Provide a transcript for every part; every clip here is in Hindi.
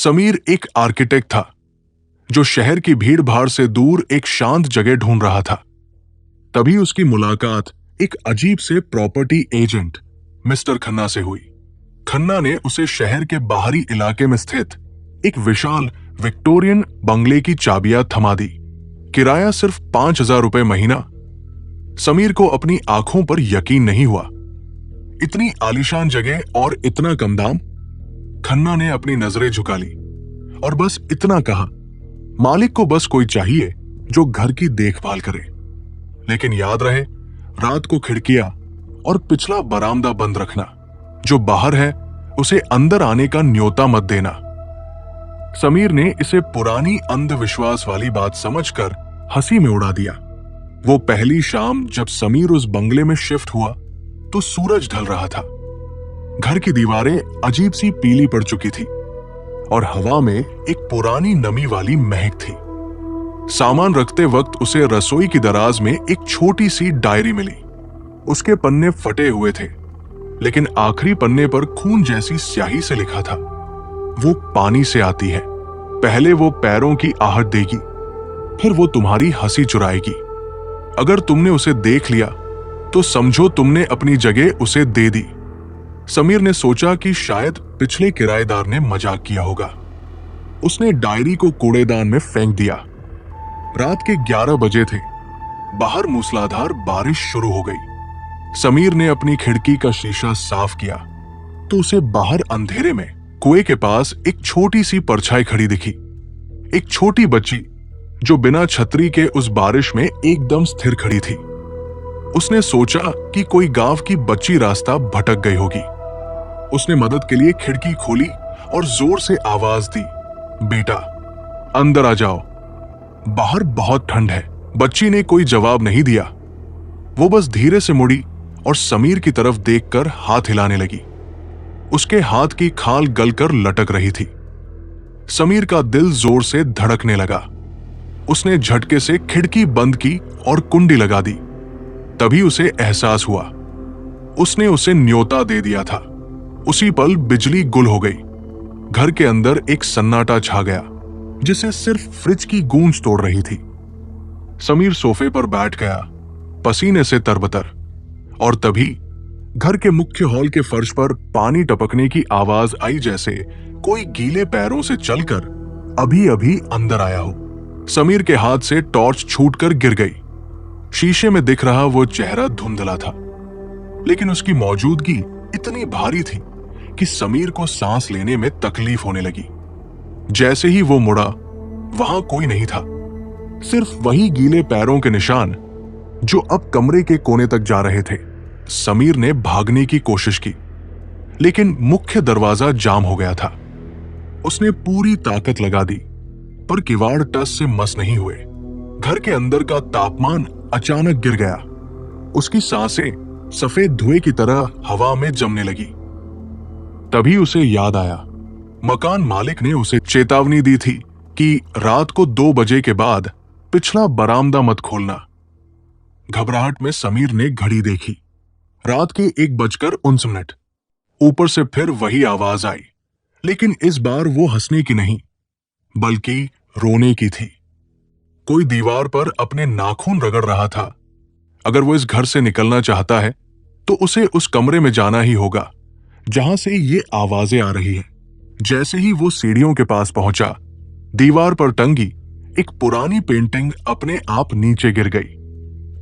समीर एक आर्किटेक्ट था जो शहर की भीड़ भाड़ से दूर एक शांत जगह ढूंढ रहा था। तभी उसकी मुलाकात एक अजीब से प्रॉपर्टी एजेंट मिस्टर खन्ना से हुई। खन्ना ने उसे शहर के बाहरी इलाके में स्थित एक विशाल विक्टोरियन बंगले की चाबियां थमा दी। किराया सिर्फ 5,000 रुपए महीना। समीर को अपनी आंखों पर यकीन नहीं हुआ। इतनी आलीशान जगह और इतना कम दाम। खन्ना ने अपनी नजरें झुका ली और बस इतना कहा, मालिक को बस कोई चाहिए जो घर की देखभाल करे, लेकिन याद रहे रात को खिड़कियां और पिछला बरामदा बंद रखना। जो बाहर है उसे अंदर आने का न्योता मत देना। समीर ने इसे पुरानी अंधविश्वास वाली बात समझकर हंसी में उड़ा दिया। वो पहली शाम जब समीर उस बंगले में शिफ्ट हुआ तो सूरज ढल रहा था। घर की दीवारें अजीब सी पीली पड़ चुकी थी और हवा में एक पुरानी नमी वाली महक थी। सामान रखते वक्त उसे रसोई की दराज में एक छोटी सी डायरी मिली। उसके पन्ने फटे हुए थे, लेकिन आखिरी पन्ने पर खून जैसी स्याही से लिखा था, वो पानी से आती है। पहले वो पैरों की आहट देगी, फिर वो तुम्हारी हंसी चुराएगी। अगर तुमने उसे देख लिया तो समझो तुमने अपनी जगह उसे दे दी। समीर ने सोचा कि शायद पिछले किराएदार ने मजाक किया होगा। उसने डायरी को कूड़ेदान में फेंक दिया। रात के 11 बजे थे। बाहर मूसलाधार बारिश शुरू हो गई। समीर ने अपनी खिड़की का शीशा साफ किया तो उसे बाहर अंधेरे में कुएं के पास एक छोटी सी परछाई खड़ी दिखी। एक छोटी बच्ची जो बिना छतरी के उस बारिश में एकदम स्थिर खड़ी थी। उसने सोचा कि कोई गांव की बच्ची रास्ता भटक गई होगी। उसने मदद के लिए खिड़की खोली और जोर से आवाज दी, बेटा अंदर आ जाओ, बाहर बहुत ठंड है। बच्ची ने कोई जवाब नहीं दिया। वो बस धीरे से मुड़ी और समीर की तरफ देखकर हाथ हिलाने लगी। उसके हाथ की खाल गलकर लटक रही थी। समीर का दिल जोर से धड़कने लगा। उसने झटके से खिड़की बंद की और कुंडी लगा दी। तभी उसे एहसास हुआ उसने उसे न्योता दे दिया था। उसी पल बिजली गुल हो गई। घर के अंदर एक सन्नाटा छा गया जिसे सिर्फ फ्रिज की गूंज तोड़ रही थी। समीर सोफे पर बैठ गया, पसीने से तरबतर। और तभी घर के मुख्य हॉल के फर्श पर पानी टपकने की आवाज आई, जैसे कोई गीले पैरों से चलकर अभी अभी अंदर आया हो। समीर के हाथ से टॉर्च छूटकर गिर गई। शीशे में दिख रहा वो चेहरा धुंधला था, लेकिन उसकी मौजूदगी इतनी भारी थी कि समीर को सांस लेने में तकलीफ होने लगी। जैसे ही वो मुड़ा, वहां कोई नहीं था, सिर्फ वही गीले पैरों के निशान जो अब कमरे के कोने तक जा रहे थे। समीर ने भागने की कोशिश की, लेकिन मुख्य दरवाजा जाम हो गया था। उसने पूरी ताकत लगा दी, पर किवाड़ टस से मस नहीं हुए। घर के अंदर का तापमान अचानक गिर गया। उसकी सांसें सफेद धुएं की तरह हवा में जमने लगी। तभी उसे याद आया, मकान मालिक ने उसे चेतावनी दी थी कि रात को 2 बजे के बाद पिछला बरामदा मत खोलना। घबराहट में समीर ने घड़ी देखी। रात के 1:19। ऊपर से फिर वही आवाज आई, लेकिन इस बार वो हंसने की नहीं, बल्कि रोने की थी। कोई दीवार पर अपने नाखून रगड़ रहा था। अगर वो इस घर से निकलना चाहता है तो उसे उस कमरे में जाना ही होगा जहां से ये आवाजें आ रही हैं। जैसे ही वो सीढ़ियों के पास पहुंचा, दीवार पर टंगी एक पुरानी पेंटिंग अपने आप नीचे गिर गई।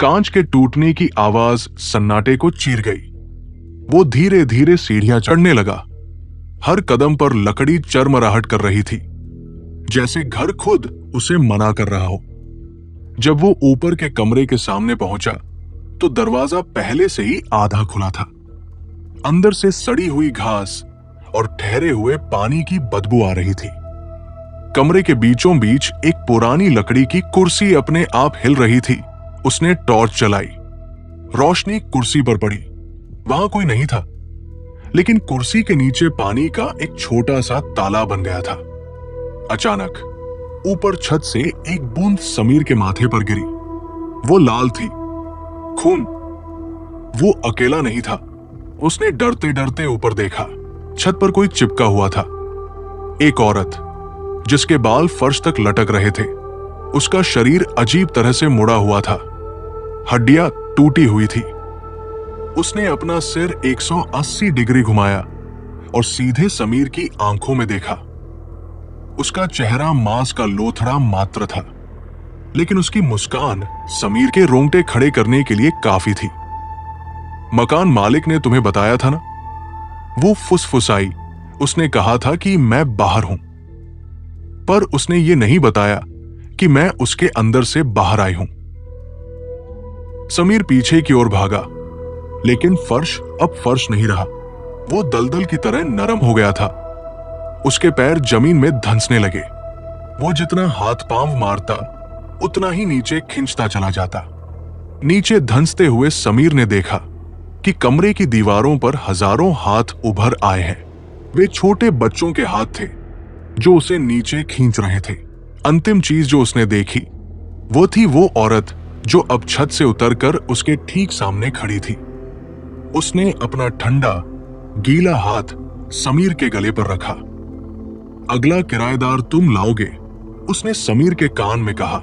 कांच के टूटने की आवाज सन्नाटे को चीर गई। वो धीरे धीरे सीढ़ियां चढ़ने लगा। हर कदम पर लकड़ी चरमराहट कर रही थी, जैसे घर खुद उसे मना कर रहा हो। जब वो ऊपर के कमरे के सामने पहुंचा तो दरवाजा पहले से ही आधा खुला था। अंदर से सड़ी हुई घास और ठहरे हुए पानी की बदबू आ रही थी। कमरे के बीचों बीच एक पुरानी लकड़ी की कुर्सी अपने आप हिल रही थी। उसने टॉर्च चलाई। रोशनी कुर्सी पर पड़ी। वहां कोई नहीं था, लेकिन कुर्सी के नीचे पानी का एक छोटा सा तालाब बन गया था। अचानक ऊपर छत से एक बूंद समीर के माथे पर गिरी। वो लाल थी, खून। वो अकेला नहीं था। उसने डरते डरते ऊपर देखा। छत पर कोई चिपका हुआ था। एक औरत जिसके बाल फर्श तक लटक रहे थे। उसका शरीर अजीब तरह से मुड़ा हुआ था, हड्डियां टूटी हुई थी। उसने अपना सिर 180 डिग्री घुमाया और सीधे समीर की आंखों में देखा। उसका चेहरा मांस का लोथड़ा मात्र था, लेकिन उसकी मुस्कान समीर के रोंगटे खड़े करने के लिए काफी थी। मकान मालिक ने तुम्हें बताया था ना, वो फुसफुसाई। उसने कहा था कि मैं बाहर हूं, पर उसने ये नहीं बताया कि मैं उसके अंदर से बाहर आई हूं। समीर पीछे की ओर भागा, लेकिन फर्श अब फर्श नहीं रहा। वो दलदल की तरह नरम हो गया था। उसके पैर जमीन में धंसने लगे। वो जितना हाथ पांव मारता, उतना ही नीचे खिंचता चला जाता। नीचे धंसते हुए समीर ने देखा कि कमरे की दीवारों पर हजारों हाथ उभर आए हैं। वे छोटे बच्चों के हाथ थे जो उसे नीचे खींच रहे थे। अंतिम चीज जो उसने देखी वो थी वो औरत जो अब छत से उतरकर उसके ठीक सामने खड़ी थी। उसने अपना ठंडा गीला हाथ समीर के गले पर रखा। अगला किराएदार तुम लाओगे, उसने समीर के कान में कहा।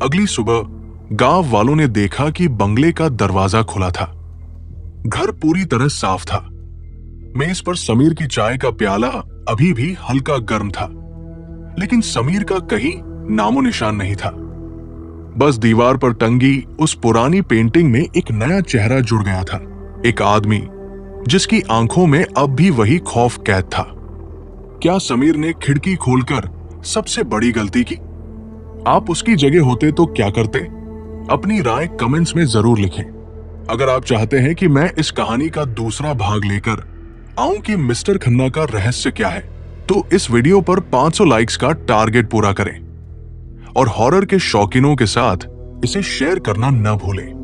अगली सुबह गांव वालों ने देखा कि बंगले का दरवाजा खुला था। घर पूरी तरह साफ था। मेज पर समीर की चाय का प्याला अभी भी हल्का गर्म था, लेकिन समीर का कहीं नामो निशान नहीं था। बस दीवार पर टंगी उस पुरानी पेंटिंग में एक नया चेहरा जुड़ गया था। एक आदमी जिसकी आंखों में अब भी वही खौफ कैद था। क्या समीर ने खिड़की खोलकर सबसे बड़ी गलती की? आप उसकी जगह होते तो क्या करते? अपनी राय कमेंट्स में जरूर लिखें। अगर आप चाहते हैं कि मैं इस कहानी का दूसरा भाग लेकर आऊं कि मिस्टर खन्ना का रहस्य क्या है, तो इस वीडियो पर 500 लाइक्स का टारगेट पूरा करें और हॉरर के शौकीनों के साथ इसे शेयर करना न भूलें।